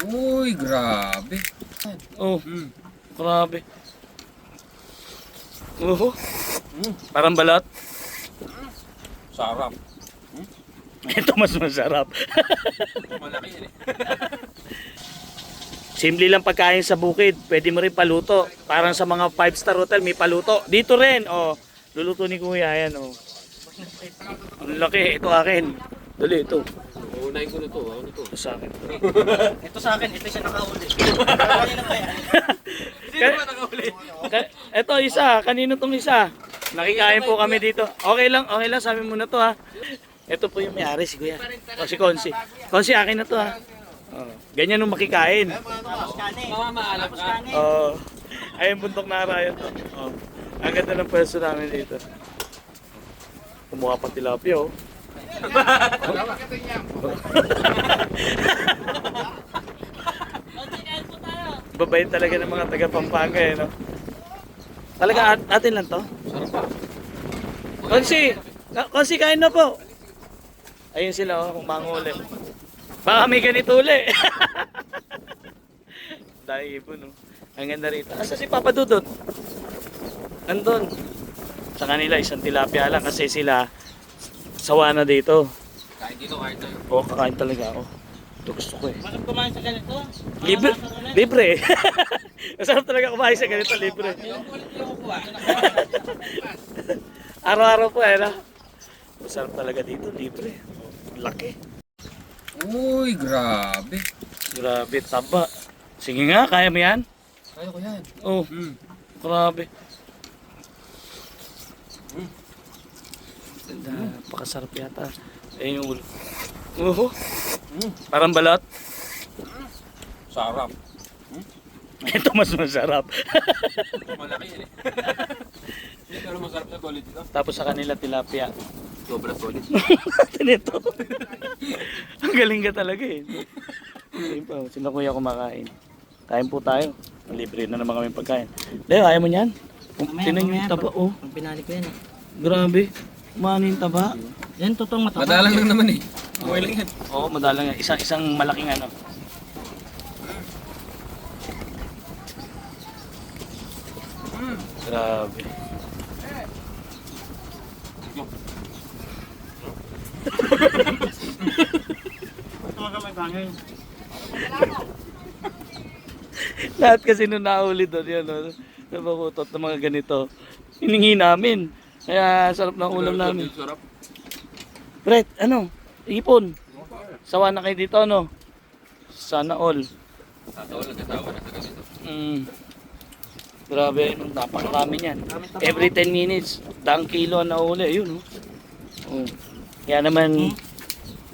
Uy, grabe. Oh, grabe. Parang balat. Sarap. Ito mas masarap. Malaki yan eh. Simple lang pagkain sa bukid. Pwede mo rin paluto. Parang sa mga 5-star hotel may paluto. Dito rin, oh. Luluto ni Kuya, yan, oh. Ang laki, ito akin. Dali, ito. Uunahin ko na to. Ano to? Ito sa akin. Ito sa akin, ito siya nakahuli. Kanina pa yan. Sino ba nakahuli? Ito, isa. Kanino tong isa? Nakikain po kami dito. Okay lang, sabi mo na to, ha. Ito po yung may-ari, si Kuya. O, si Konsi. Konsi, akin na to, ha. Oh, ganyan nung makikain. Tapos kani. Mamamaalam Tapos ka. kani. Oh, ayun bundok na arayan to. Oh, ang ganda ng pwesto namin dito. Kumuha pa tilapia, oh. Babait talaga ng mga taga Pampanga, eh, no? Talaga atin lang to? Konsi, kain na po. Ayun sila, oh, manguli. Baka may ganito uli. Dahil ibon, oh. Ang ganda rito. Asa si Papa Dudut? Andun. Sa kanila, isang tilapia lang kasi sila sawa na dito. Kain dito, kain tayo. Oo, kakain talaga ako. Ito gusto ko, eh. Masarap kumain sa ganito. Libre. Libre. Masarap talaga kumain sa ganito, libre. Araw-araw po, eh, no? Masarap talaga dito, libre. Laki. Uy, grabe. Grabe, taba. Sige nga, kaya mo yan? Kaya ko yan. Oh, grabe. Napakasarap yata. Ayun yung ulo. Parang balat. Sarap. Ito mas masarap. Malaki yan eh. Hindi, pero masarap na quality to. Tapos sa kanila tilapia. Sobra solid. Ito. Ang galing ka talaga, eh. Ayun pa, sila Kuya kumakain. Kain po tayo. Libre na naman kami pagkain. Leo, ayaw mo niyan? Tinan yung taba, oh. Pag pinali ko yan. Grabe. Umano yung taba. Yan, totoong mataba. Madalang lang naman eh. Okay lang yan. Oo, madalang yan. Isang malaking ano. Grabe. Lahat kasi nung nahuli doon yan, no? Nabakutot ng mga ganito. Hiningi namin. Kaya sarap ng ulam namin. Sarap. Brett, ano? Ipon. Sawa na kayo dito, ano? Sana all. Tatawa lang kasawa na sa ganito. Grabe, napakarami niyan. Every 10 minutes, 10 kilo na uli. Ayun, oh. Oh. Kaya naman,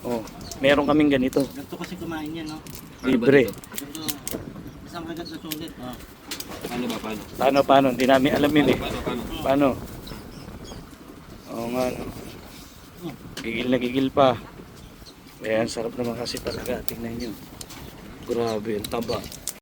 oh, meron kaming ganito. Gusto kasi kumain yan, no? Libre. Gusto, isang kagat na sulit. Oh. Paano ba, paano? Paano? Hindi namin alam yun, eh. Paano? Paano? Oo nga, no. Gigil na gigil pa. Ayan, sarap naman kasi talaga. Tingnan nyo. Grabe, ang taba.